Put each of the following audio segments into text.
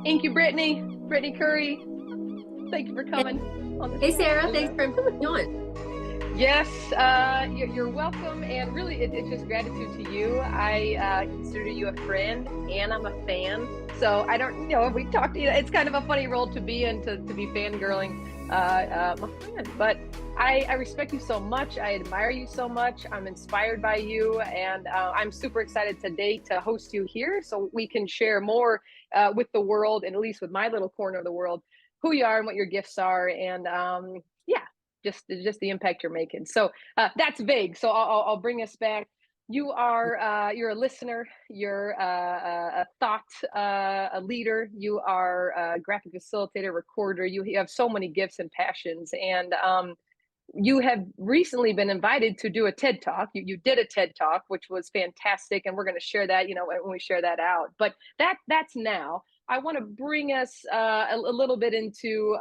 Thank you, Brittany. Brittany Curry. Thank you for coming on this. Hey, Sarah, thanks for inviting me on. Yes, you're welcome. And really, it's just gratitude to you. I consider you a friend and I'm a fan. So I don't, we talked, it's kind of a funny role to be in, to be fangirling my friend. But I respect you so much. I admire you so much. I'm inspired by you. And I'm super excited today to host you here so we can share more with the world, and at least with my little corner of the world, who you are and what your gifts are. And yeah, just the impact you're making. So that's vague. So I'll bring us back. You are you're a listener. You're a thought a leader. You are a graphic facilitator, recorder. You have so many gifts and passions, and you have recently been invited to do a TED Talk. You did a TED Talk, which was fantastic, and we're going to share that, when we share that out. But that's now. I want to bring us a little bit into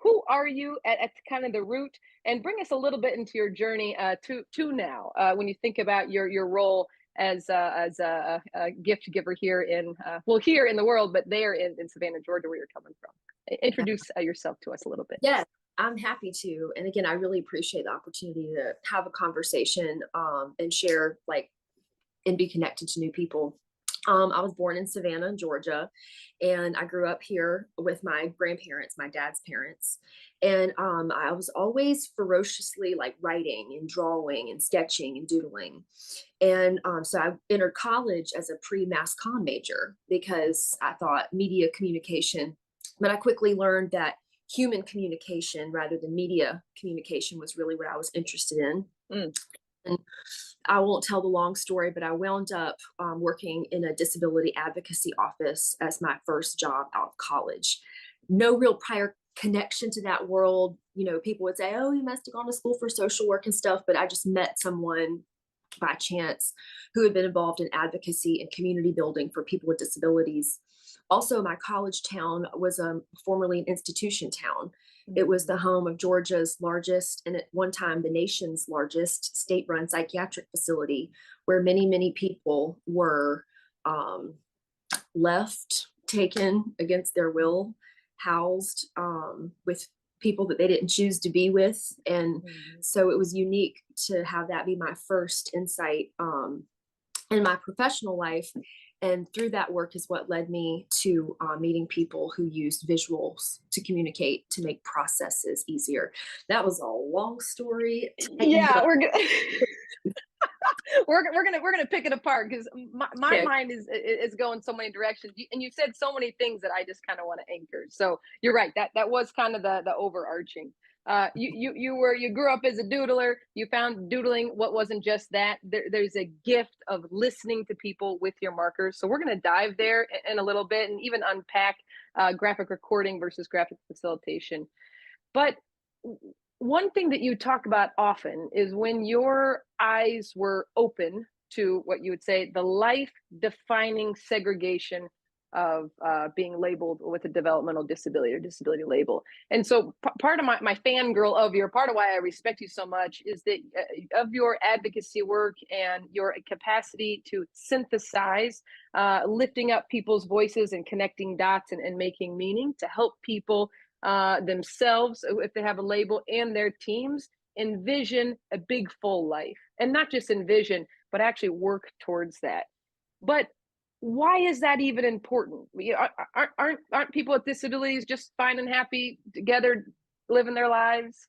who are you at kind of the root, and bring us a little bit into your journey to now. When you think about your role as a gift giver here in here in the world, but there in Savannah, Georgia, where you're coming from. Introduce yourself to us a little bit. Yes, I'm happy to. And again, I really appreciate the opportunity to have a conversation and share, and be connected to new people. I was born in Savannah, Georgia, and I grew up here with my grandparents, my dad's parents. And I was always ferociously writing and drawing and sketching and doodling. And so I entered college as a pre-mass comm major because I thought media communication, but I quickly learned that human communication rather than media communication was really what I was interested in. And I won't tell the long story, but I wound up working in a disability advocacy office as my first job out of college. No real prior connection to that world. People would say, oh, you must have gone to school for social work and stuff, but I just met someone by chance who had been involved in advocacy and community building for people with disabilities. Also, my college town was formerly an institution town. It was the home of Georgia's largest, and at one time the nation's largest, state-run psychiatric facility, where many, many people were left, taken against their will, housed with people that they didn't choose to be with. And so it was unique to have that be my first insight in my professional life. And through that work is what led me to meeting people who used visuals to communicate, to make processes easier. That was a long story. Yeah, we're gonna we're gonna pick it apart, because my mind is going so many directions, and you said so many things that I just kind of want to anchor. So you're right, that was kind of the overarching. You grew up as a doodler. You found doodling what wasn't just that. There's a gift of listening to people with your markers. So we're going to dive there in a little bit, and even unpack graphic recording versus graphic facilitation. But one thing that you talk about often is when your eyes were open to what you would say the life-defining segregation of being labeled with a developmental disability or disability label. And so part of my fangirl of your, part of why I respect you so much is that of your advocacy work and your capacity to synthesize, lifting up people's voices and connecting dots and making meaning to help people themselves, if they have a label, and their teams envision a big full life, and not just envision, but actually work towards that. But why is that even important? Aren't people with disabilities just fine and happy together, living their lives?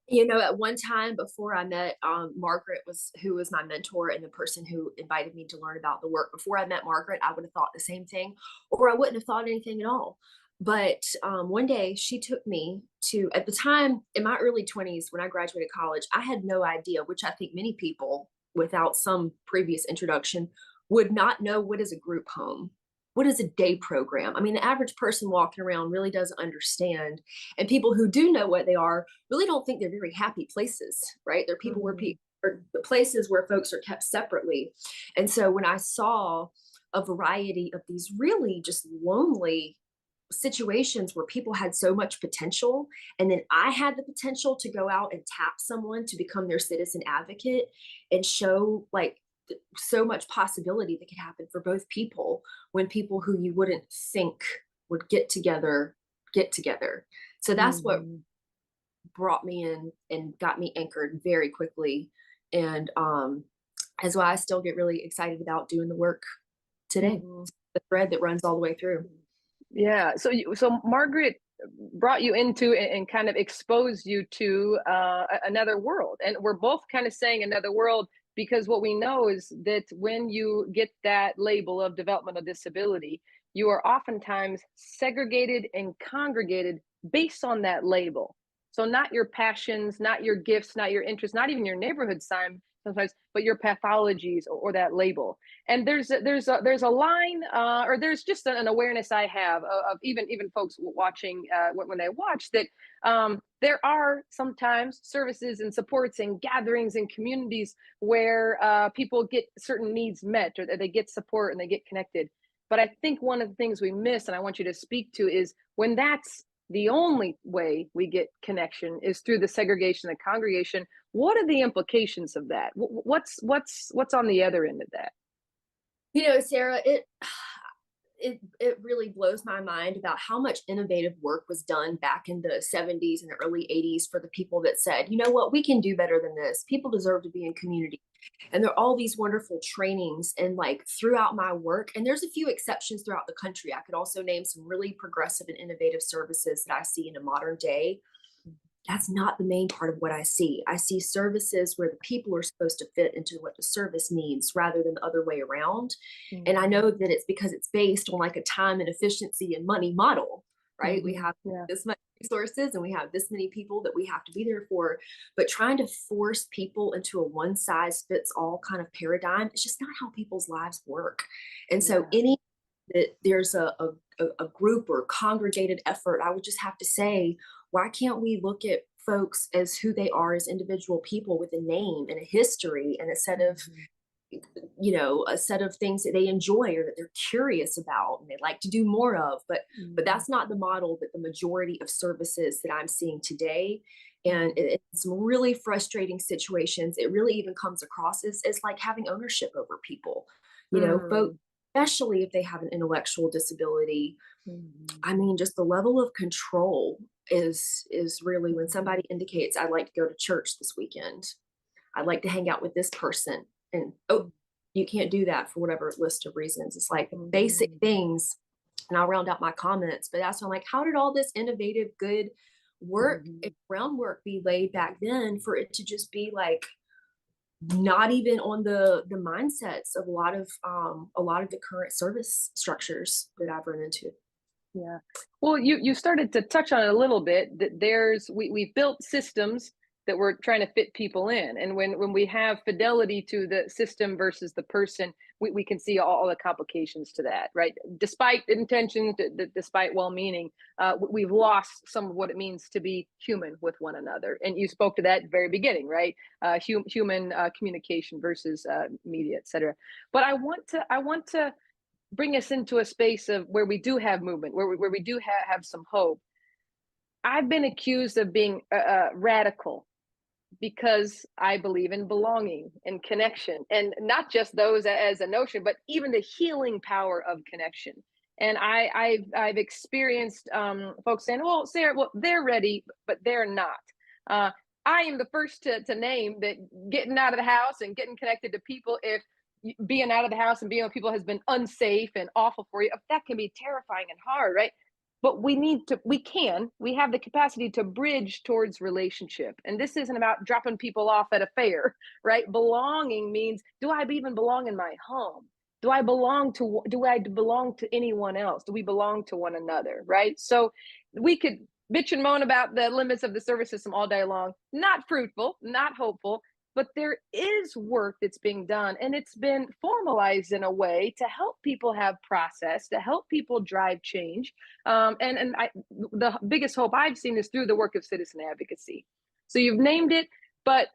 At one time before I met Margaret, who was my mentor and the person who invited me to learn about the work. Before I met Margaret, I would have thought the same thing, or I wouldn't have thought anything at all. But one day she took me to, at the time in my early 20s, when I graduated college, I had no idea, which I think many people without some previous introduction would not know, what is a group home? What is a day program? I mean, the average person walking around really doesn't understand. And people who do know what they are really don't think they're very happy places, right? They're people where people, or the places where folks are kept separately. And so when I saw a variety of these really just lonely situations where people had so much potential, and then I had the potential to go out and tap someone to become their citizen advocate and show like so much possibility that could happen for both people when people who you wouldn't think would get together. So that's what Mhm. brought me in and got me anchored very quickly. And that's why I still get really excited about doing the work today. Mhm. It's the thread that runs all the way through. Yeah. So Margaret brought you into and kind of exposed you to another world, and we're both kind of saying another world because what we know is that when you get that label of developmental disability, you are oftentimes segregated and congregated based on that label. So not your passions, not your gifts, not your interests, not even your neighborhood sign sometimes, but your pathologies or that label. And there's a line, or there's just an awareness I have of even folks watching, when they watch that, there are sometimes services and supports and gatherings and communities where people get certain needs met, or they get support and they get connected. But I think one of the things we miss, and I want you to speak to, is when that's the only way we get connection is through the segregation, the congregation. What are the implications of that? What's on the other end of that? Sarah, it really blows my mind about how much innovative work was done back in the 70s and the early 80s for the people that said, you know what, we can do better than this. People deserve to be in community. And there are all these wonderful trainings and like throughout my work. And there's a few exceptions throughout the country. I could also name some really progressive and innovative services that I see in a modern day. That's not the main part of what I see. I see services where the people are supposed to fit into what the service needs rather than the other way around. And I know that it's because it's based on like a time and efficiency and money model, right? We Mm-hmm. have Yeah. this much resources and we have this many people that we have to be there for. But trying to force people into a one size fits all kind of paradigm, it's just not how people's lives work. And so Yeah. any that there's a group or congregated effort, I would just have to say, why can't we look at folks as who they are as individual people with a name and a history and a set of Mhm. a set of things that they enjoy or that they're curious about and they like to do more of, but Mhm. that's not the model that the majority of services that I'm seeing today. And Mhm. it's some really frustrating situations. It really even comes across as like having ownership over people, folks, Mm. especially if they have an intellectual disability. Mhm. I mean, just the level of control is really when somebody Mhm. indicates, I'd like to go to church this weekend. I'd like to hang out with this person. And oh, you can't do that for whatever list of reasons. It's like basic Mhm. things. And I'll round out my comments, but that's when I'm like, how did all this innovative, good work and Mhm. groundwork be laid back then for it to just be like not even on the mindsets of a lot of the current service structures that I've run into. Yeah. Well, you started to touch on it a little bit that we've built systems that we're trying to fit people in. And when we have fidelity to the system versus the person, we can see all the complications to that, right? Despite intention, despite well-meaning, we've lost some of what it means to be human with one another. And you spoke to that at the very beginning, right? Human communication versus media, et cetera. But I want to bring us into a space of where we do have movement, where we do have some hope. I've been accused of being radical because I believe in belonging and connection, and not just those as a notion, but even the healing power of connection. And I've experienced folks saying, "Well, Sarah, well, they're ready, but they're not." Uh, I am the first to name that getting out of the house and getting connected to people, if being out of the house and being with people has been unsafe and awful for you, that can be terrifying and hard, right? But we have the capacity to bridge towards relationship. And this isn't about dropping people off at a fair, right? Belonging means, do I even belong in my home? Do I belong to anyone else? Do we belong to one another, right? So we could bitch and moan about the limits of the service system all day long. Not fruitful, not hopeful, but there is work that's being done, and it's been formalized in a way to help people have process, to help people drive change. The biggest hope I've seen is through the work of citizen advocacy. So you've named it. But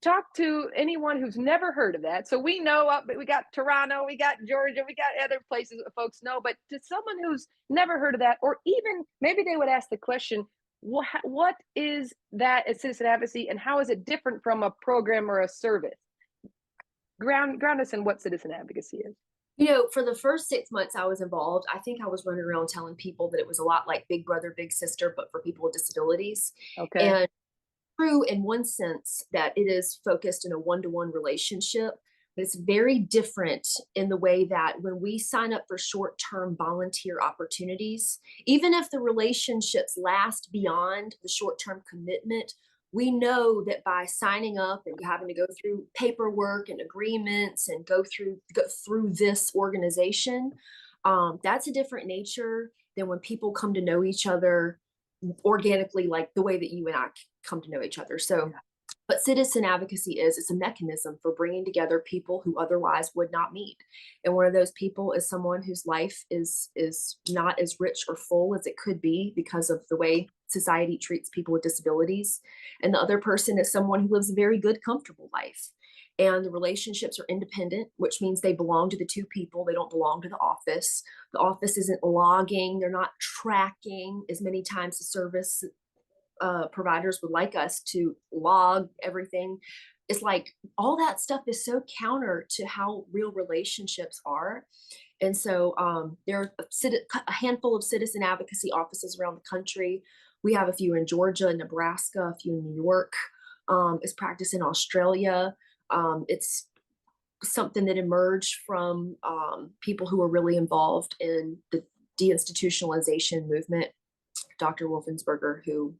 talk to anyone who's never heard of that. So we know but we got Toronto, we got Georgia, we got other places that folks know, but to someone who's never heard of that, or even maybe they would ask the question, what is that as citizen advocacy and how is it different from a program or a service? Ground us in what citizen advocacy is. For the first 6 months I was involved, I think I was running around telling people that it was a lot like Big Brother, Big Sister, but for people with disabilities. Okay. And true in one sense that it is focused in a one-to-one relationship, but it's very different in the way that when we sign up for short-term volunteer opportunities, even if the relationships last beyond the short-term commitment, we know that by signing up and having to go through paperwork and agreements and go through this organization, that's a different nature than when people come to know each other organically, like the way that you and I come to know each other. So, what citizen advocacy is, it's a mechanism for bringing together people who otherwise would not meet. And one of those people is someone whose life is not as rich or full as it could be because of the way society treats people with disabilities. And the other person is someone who lives a very good, comfortable life. And the relationships are independent, which means they belong to the two people. They don't belong to the office. The office isn't logging, they're not tracking as many times the service providers would like us to log everything. It's like all that stuff is so counter to how real relationships are. And so there are a handful of citizen advocacy offices around the country. We have a few in Georgia, Nebraska, a few in New York. It's practiced in Australia. It's something that emerged from people who were really involved in the deinstitutionalization movement. Dr. Wolfensberger, who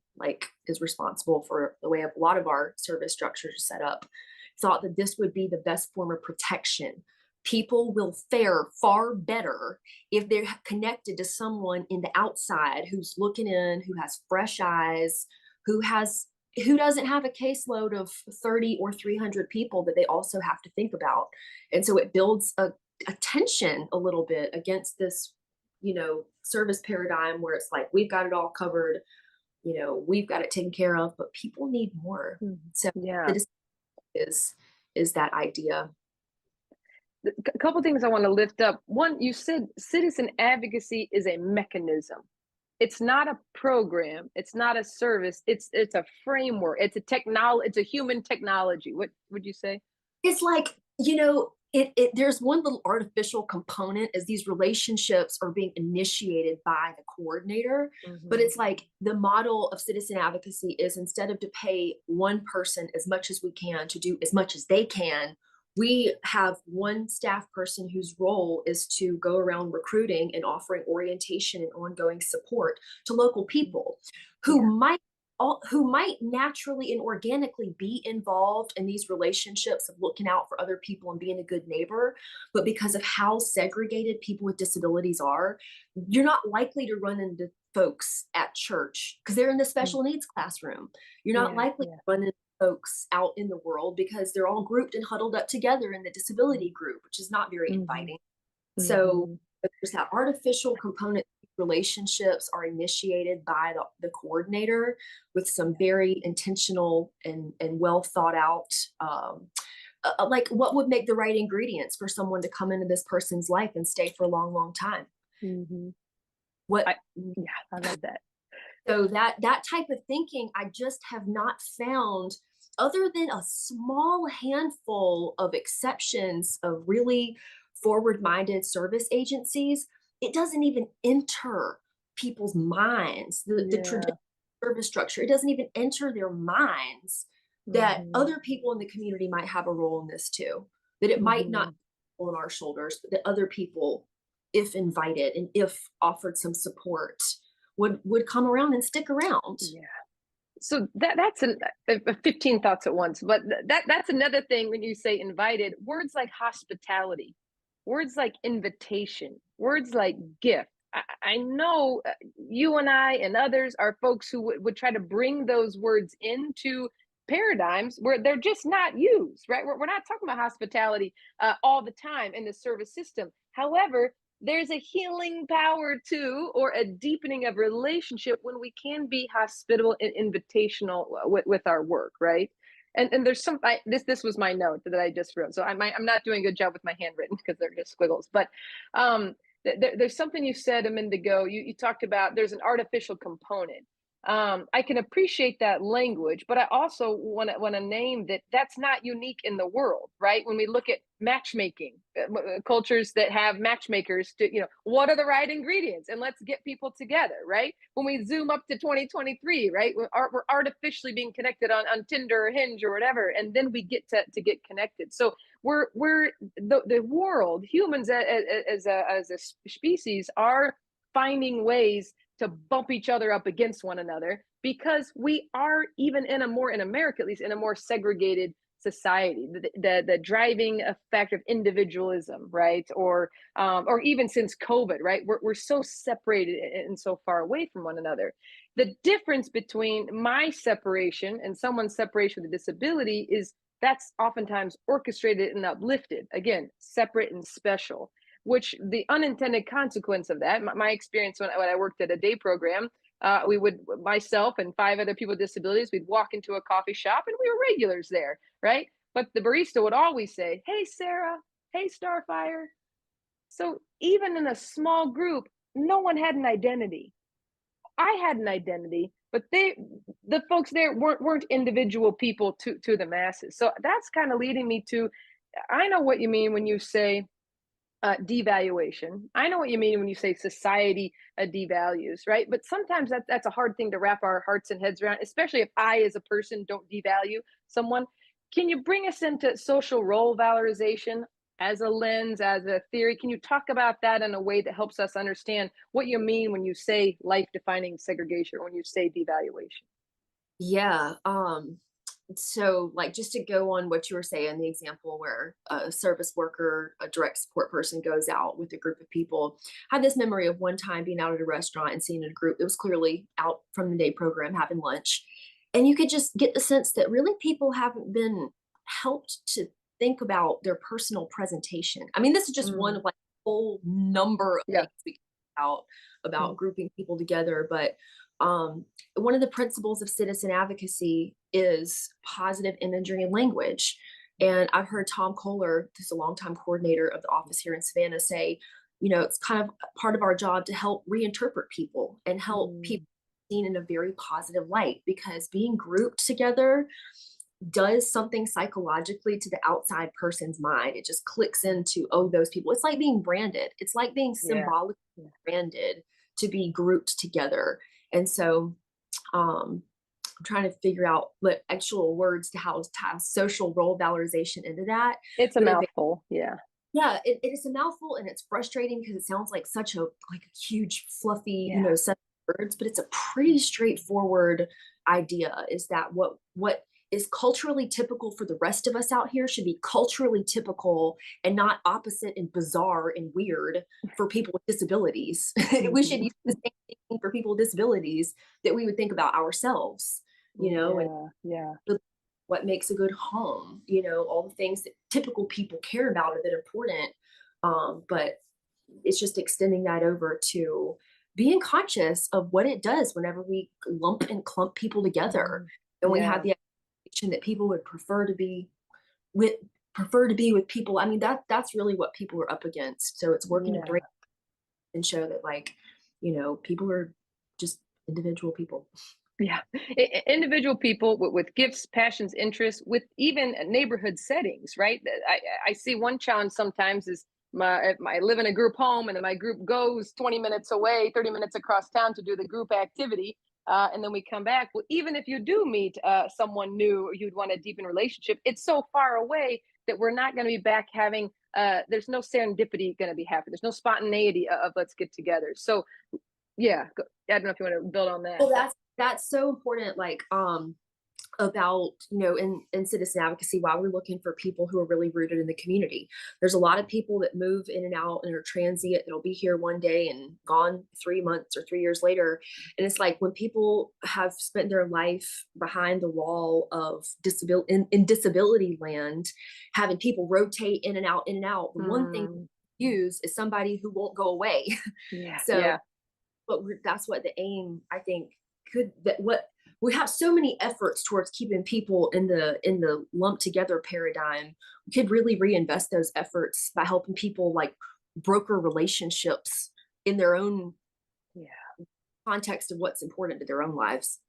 is responsible for the way a lot of our service structures are set up, thought that this would be the best form of protection. People will fare far better if they're connected to someone in the outside who's looking in, who has fresh eyes, who doesn't have a caseload of 30 or 300 people that they also have to think about. And so it builds a tension a little bit against this service paradigm where it's like we've got it all covered, we've got it taken care of, but people need more. So Yeah. the is that idea. A couple things I want to lift up. One, you said citizen advocacy is a mechanism. It's not a program. It's not a service. It's a framework. It's a technology. It's a human technology. What would you say? It's like, there's one little artificial component as these relationships are being initiated by the coordinator. But it's like the model of citizen advocacy is instead of to pay one person as much as we can to do as much as they can, we have one staff person whose role is to go around recruiting and offering orientation and ongoing support to local people who might naturally and organically be involved in these relationships of looking out for other people and being a good neighbor. But because of how segregated people with disabilities are, you're not likely to run into folks at church because they're in the special needs classroom. You're not likely to run into folks out in the world because they're all grouped and huddled up together in the disability group, which is not very inviting. So there's that artificial component. Relationships are initiated by the coordinator with some very intentional and well thought out, like what would make the right ingredients for someone to come into this person's life and stay for a long, long time. I love that. So that type of thinking, I just have not found, other than a small handful of exceptions of really forward-minded service agencies, it doesn't even enter people's minds, the traditional service structure. It doesn't even enter their minds that other people in the community might have a role in this too, that it might not be on our shoulders, but that other people, if invited and if offered some support, would come around and stick around. Yeah. So that's 15 thoughts at once, but that's another thing when you say invited. Words like hospitality, words like invitation, words like gift. I know you and I and others are folks who would try to bring those words into paradigms where they're just not used, right? We're not talking about hospitality all the time in the service system. However, there's a healing power too, or a deepening of relationship when we can be hospitable and invitational with our work, right? And there's this was my note that I just wrote. So I'm not doing a good job with my handwritten because they're just squiggles. But there's something you said a minute ago. You talked about there's an artificial component. I can appreciate that language, but I also want to name that that's not unique in the world, right? When we look at matchmaking, cultures that have matchmakers, to what are the right ingredients, and let's get people together, right? When we zoom up to 2023, right, we're artificially being connected on Tinder or Hinge or whatever, and then we get to get connected. So we're the world, humans as a species are finding ways to bump each other up against one another because we are, even in America at least, in a more segregated society. The driving effect of individualism, right? Or even since COVID, right? We're so separated and so far away from one another. The difference between my separation and someone's separation with a disability is that's oftentimes orchestrated and uplifted. Again, separate and special, which the unintended consequence of that, my experience when I worked at a day program, we would, myself and 5 other people with disabilities, we'd walk into a coffee shop and we were regulars there, right? But the barista would always say, "Hey, Sarah, hey, Starfire." So even in a small group, no one had an identity. I had an identity, but the folks there weren't individual people to the masses. So that's kind of leading me to, I know what you mean when you say devaluation. I know what you mean when you say society devalues, right? But sometimes that's a hard thing to wrap our hearts and heads around, especially if I, as a person, don't devalue someone. Can you bring us into social role valorization as a lens, as a theory? Can you talk about that in a way that helps us understand what you mean when you say life-defining segregation or when you say devaluation? Yeah. So like just to go on what you were saying, the example where a service worker, a direct support person goes out with a group of people. I had this memory of one time being out at a restaurant and seeing a group that was clearly out from the day program having lunch. And you could just get the sense that really people haven't been helped to think about their personal presentation. I mean, this is just one Mm, of like a whole number of yeah. things we can talk about Mm, grouping people together. But one of the principles of citizen advocacy is positive imagery and language. And I've heard Tom Kohler, who's a longtime coordinator of the office here in Savannah, say, it's kind of part of our job to help reinterpret people and help mm, people seen in a very positive light, because being grouped together does something psychologically to the outside person's mind. It just clicks into, oh, those people. It's like being branded. It's like being yeah. symbolically Yeah. branded to be grouped together. And so I'm trying to figure out what actual words to how to tie social role valorization into that. It's a But mouthful. Yeah. yeah, it is a mouthful and it's frustrating because it sounds like such a huge fluffy, Yeah. set of words, but it's a pretty straightforward idea, is that what is culturally typical for the rest of us out here should be culturally typical and not opposite and bizarre and weird for people with disabilities. We should Mhm. use the same thing for people with disabilities that we would think about ourselves, and Yeah, yeah, what makes a good home, all the things that typical people care about are that important. But it's just extending that over to being conscious of what it does whenever we lump and clump people together. mhm, And we have yeah, the expectation that people would with prefer to be with people. I mean, that's really what people are up against. So it's working to yeah, break and show that, like, people are just individual people. yeah. Individual people with gifts, passions, interests, with even neighborhood settings, right? I see one challenge sometimes is I live in a group home and then my group goes 20 minutes away, 30 minutes across town to do the group activity. And then we come back. Well, even if you do meet someone new or you'd want to deepen relationship, it's so far away that we're not going to be back having, there's no serendipity going to be happening. There's no spontaneity of let's get together. So yeah, I don't know if you want to build on that. Well, that's so important. Like, about, in citizen advocacy, while we're looking for people who are really rooted in the community. There's a lot of people that move in and out and are transient. They'll be here one day and gone 3 months or 3 years later. And it's like when people have spent their life behind the wall of disability in disability land, having people rotate in and out, the one thing Mm, to use is somebody who won't go away. yeah, So yeah, but that's what the aim, I think, could that what we have so many efforts towards keeping people in the lumped together paradigm. We could really reinvest those efforts by helping people like broker relationships in their own Yeah. context of what's important to their own lives.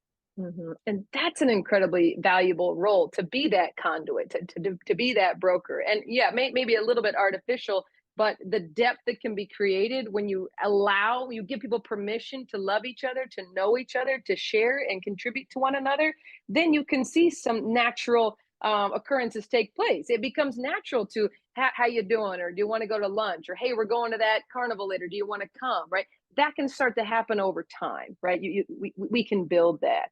And that's an incredibly valuable role to be that conduit, to be that broker. And yeah, maybe a little bit artificial, but the depth that can be created when you give people permission to love each other, to know each other, to share and contribute to one another, then you can see some natural occurrences take place. It becomes natural to how you doing, or do you want to go to lunch, or hey, we're going to that carnival later. Do you want to come? Right, that can start to happen over time. Right, we can build that.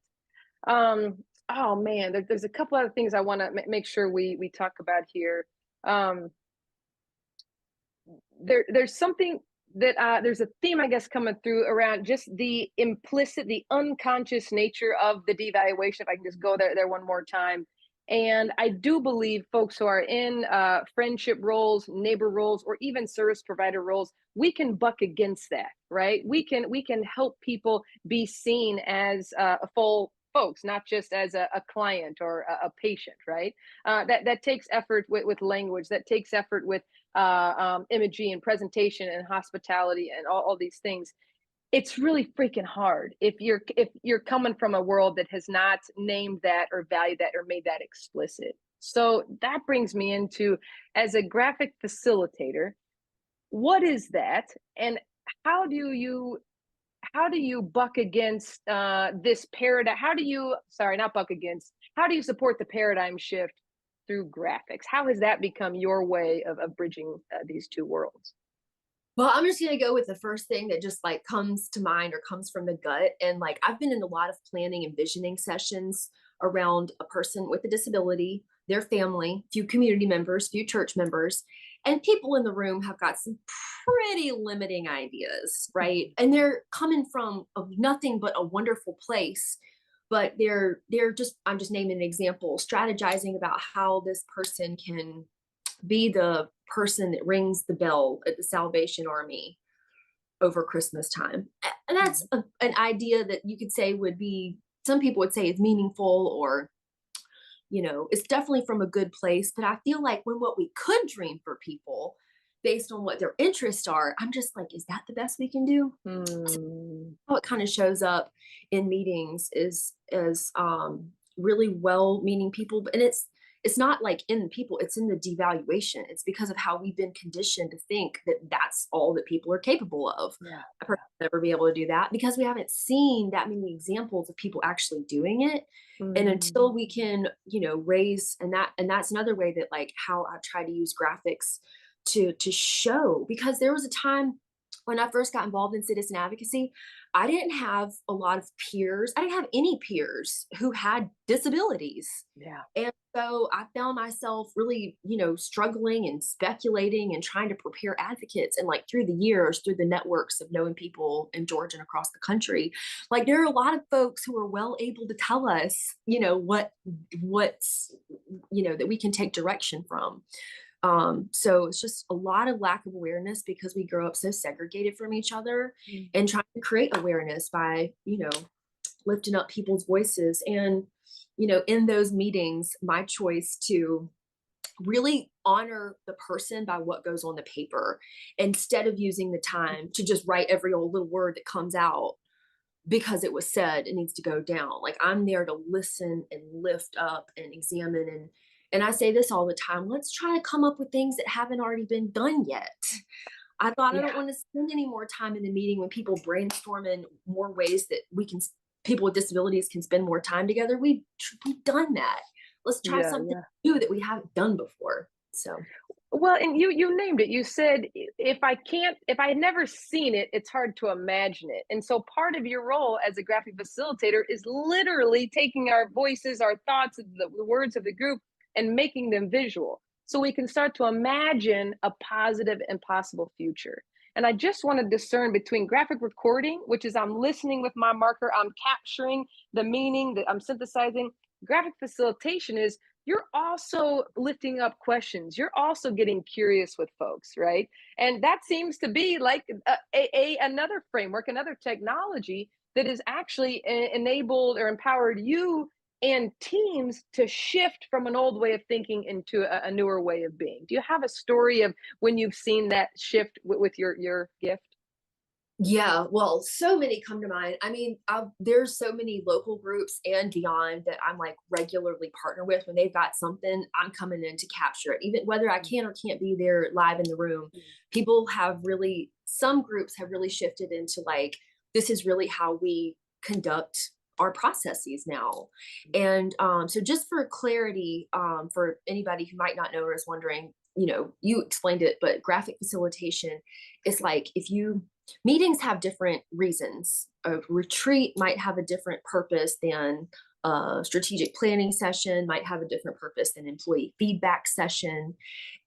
Um, oh man, there's a couple other things I want to make sure we talk about here. Um, there's something that there's a theme I guess coming through around just the implicit, the unconscious nature of the devaluation. If I can just go there one more time. And I do believe folks who are in friendship roles, neighbor roles, or even service provider roles, we can buck against that, right? We can help people be seen as a full folks, not just as a client or a patient, right? That takes effort with language. That takes effort with imagery and presentation and hospitality and all these things. It's really freaking hard if you're coming from a world that has not named that or valued that or made that explicit. So that brings me into, as a graphic facilitator, what is that, and how do you how do you buck against this paradigm? How do you, sorry, not buck against, how do you support the paradigm shift through graphics? How has that become your way of bridging these two worlds? Well, I'm just gonna go with the first thing that just like comes to mind or comes from the gut. And like I've been in a lot of planning and visioning sessions around a person with a disability, their family, few community members, few church members, and people in the room have got some pretty limiting ideas, right? And they're coming from nothing but a wonderful place. But they're just, I'm just naming an example, strategizing about how this person can be the person that rings the bell at the Salvation Army over Christmas time. And that's an idea that you could say would be, some people would say is meaningful, or, it's definitely from a good place. But I feel like when what we could dream for people based on what their interests are, I'm just like, is that the best we can do? Hmm. How it kind of shows up in meetings is really well-meaning people, and it's not like in the people, it's in the devaluation. It's because of how we've been conditioned to think that that's all that people are capable of. Yeah. A person will never be able to do that because we haven't seen that many examples of people actually doing it. And Mm. until we can, raise, and that's another way that like how I try to use graphics to show, because there was a time when I first got involved in citizen advocacy, I didn't have a lot of peers. I didn't have any peers who had disabilities. Yeah. And so I found myself really, struggling and speculating and trying to prepare advocates. And like through the years, through the networks of knowing people in Georgia and across the country, like there are a lot of folks who are well able to tell us, what's, that we can take direction from. So it's just a lot of lack of awareness because we grow up so segregated from each other, Mm. and trying to create awareness by, lifting up people's voices. And, in those meetings, my choice to really honor the person by what goes on the paper instead of using the time to just write every old little word that comes out because it was said it needs to go down. Like I'm there to listen and lift up and examine, and I say this all the time, let's try to come up with things that haven't already been done yet. I thought I Yeah. don't want to spend any more time in the meeting when people brainstorming more ways that people with disabilities can spend more time together. We've done that. Let's try Yeah. something Yeah. new that we haven't done before. So Well, and you named it. You said, if I had never seen it, it's hard to imagine it. And so part of your role as a graphic facilitator is literally taking our voices, our thoughts, the words of the group, and making them visual so we can start to imagine a positive and possible future. And I just want to discern between graphic recording, which is I'm listening with my marker, I'm capturing the meaning that I'm synthesizing. Graphic facilitation is you're also lifting up questions. You're also getting curious with folks, right? And that seems to be like another framework, another technology that has actually enabled or empowered you and teams to shift from an old way of thinking into a newer way of being? Do you have a story of when you've seen that shift with your gift? Yeah, well, so many come to mind. I mean, there's so many local groups and beyond that I'm like regularly partner with. When they've got something, I'm coming in to capture it, even whether I can or can't be there live in the room. People have really, some groups have really shifted into like, this is really how we conduct our processes now. And so, just for clarity, for anybody who might not know or is wondering, you explained it, but graphic facilitation is like if you meetings have different reasons. A retreat might have a different purpose than a strategic planning session, might have a different purpose than employee feedback session.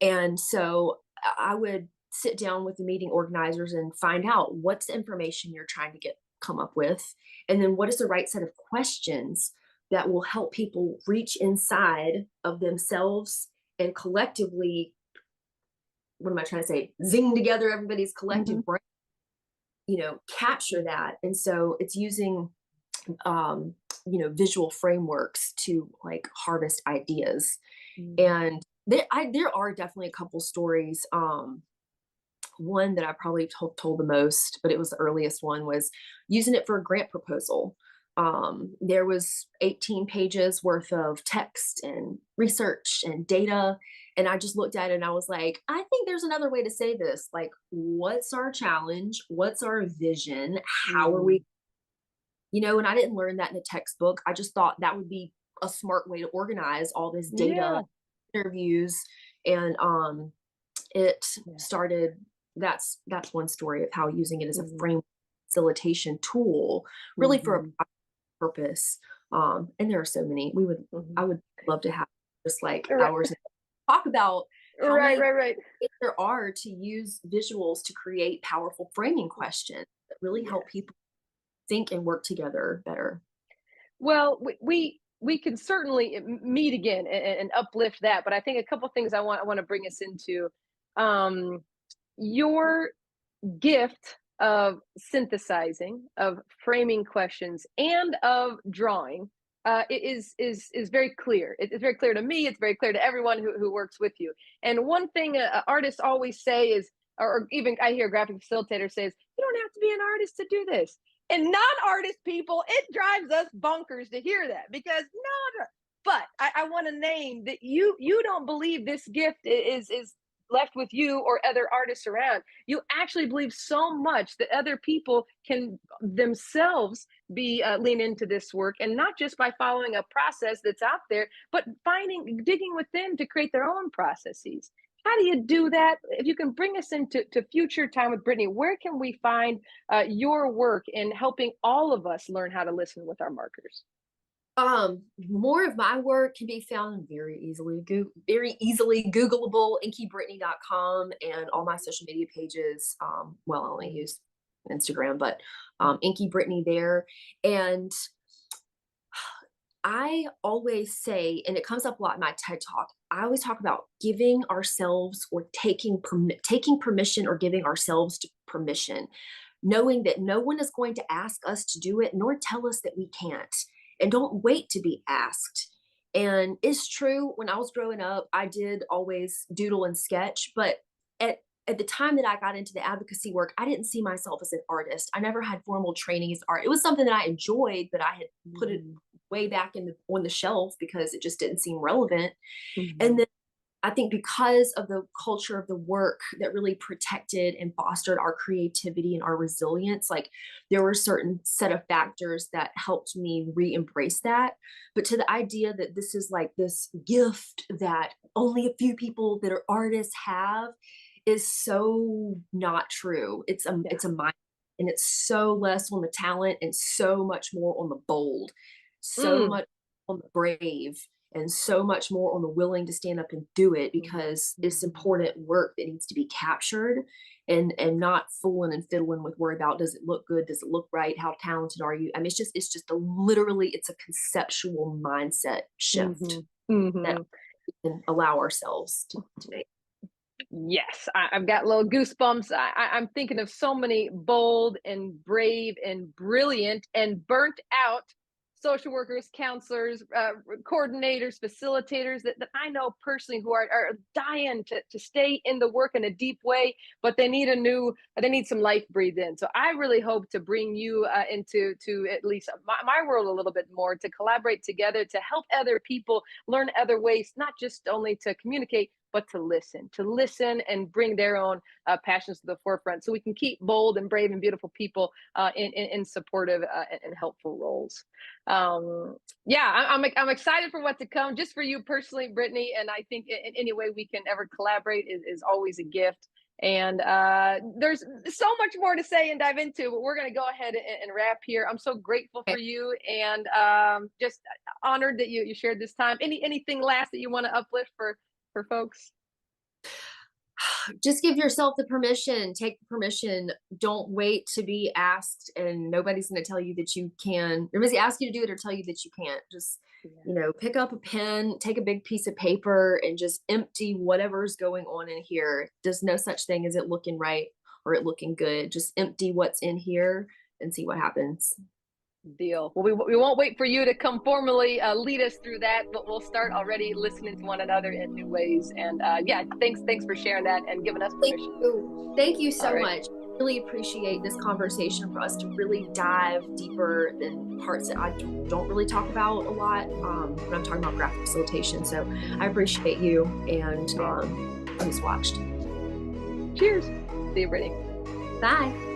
And so I would sit down with the meeting organizers and find out what's the information you're trying to come up with, and then what is the right set of questions that will help people reach inside of themselves and collectively, what am I trying to say, zing together everybody's collective brain, capture that. And so it's using visual frameworks to like harvest ideas. And there are definitely a couple stories. One that I probably told the most, but it was the earliest one, was using it for a grant proposal. There was 18 pages worth of text and research and data. And I just looked at it and I was like, I think there's another way to say this. Like, what's our challenge? What's our vision? How are we, and I didn't learn that in a textbook. I just thought that would be a smart way to organize all this data, interviews. And it started, that's one story of how using it as a frame facilitation tool, really for a purpose. And there are so many. I would love to have just like hours and talk about how many there are to use visuals to create powerful framing questions that really help people think and work together better. Well, we can certainly meet again and uplift that, but I think a couple things I want to bring us into. Your gift of synthesizing, of framing questions, and of drawing is very clear. It's very clear to me. It's very clear to everyone who works with you. And one thing artists always say is, or even I hear graphic facilitator says, you don't have to be an artist to do this. And non-artist people, it drives us bonkers to hear that, because no. But I want to name that you don't believe this gift is left with you or other artists around. You actually believe so much that other people can themselves be lean into this work, and not just by following a process that's out there, but digging within to create their own processes. How do you do that? If you can bring us into future time with Brittany, where can we find your work in helping all of us learn how to listen with our markers? More of my work can be found very easily Googleable, inkybrittany.com, and all my social media pages. Well, I only use Instagram, but Inky Brittany there. And I always say, and it comes up a lot in my TED Talk, I always talk about giving ourselves or taking permission, or giving ourselves permission, knowing that no one is going to ask us to do it, nor tell us that we can't. And don't wait to be asked. And it's true, when I was growing up, I did always doodle and sketch, but at the time that I got into the advocacy work, I didn't see myself as an artist. I never had formal training as art. It was something that I enjoyed, but I had put it way back on the shelf because it just didn't seem relevant. And then I think because of the culture of the work that really protected and fostered our creativity and our resilience, like there were certain set of factors that helped me re-embrace that. But to the idea that this is like this gift that only a few people that are artists have is so not true. It's a mind, and it's so less on the talent and so much more on the bold, so much on the brave, and so much more on the willing to stand up and do it, because it's important work that needs to be captured, and not fooling and fiddling with worry about, does it look good? Does it look right? How talented are you? I mean, it's just it's a conceptual mindset shift that we can allow ourselves to make. Yes, I've got little goosebumps. I'm thinking of so many bold and brave and brilliant and burnt out social workers, counselors, coordinators, facilitators that I know personally who are dying to stay in the work in a deep way, but they need some life breathed in. So I really hope to bring you into to at least my world a little bit more, to collaborate together, to help other people learn other ways, not just only to communicate, but to listen and bring their own passions to the forefront so we can keep bold and brave and beautiful people in supportive and helpful roles. Yeah, I'm excited for what to come, just for you personally, Brittany. And I think in any way we can ever collaborate is always a gift. And there's so much more to say and dive into, but we're going to go ahead and wrap here. I'm so grateful for you, and just honored that you shared this time. Anything last that you want to uplift for folks? Just give yourself the permission, take the permission. Don't wait to be asked, and nobody's going to tell you that you can. Nobody's ask you to do it or tell you that you can't. Just, pick up a pen, take a big piece of paper, and just empty whatever's going on in here. There's no such thing as it looking right or it looking good. Just empty what's in here and see what happens. Deal. Well, we won't wait for you to come formally lead us through that, but we'll start already listening to one another in new ways. And yeah, thanks for sharing that and giving us permission. Thank you so much. Really appreciate this conversation for us to really dive deeper in parts that I don't really talk about a lot when I'm talking about graphic facilitation. So I appreciate you, and I just watched. Cheers. See you, Brittany. Bye.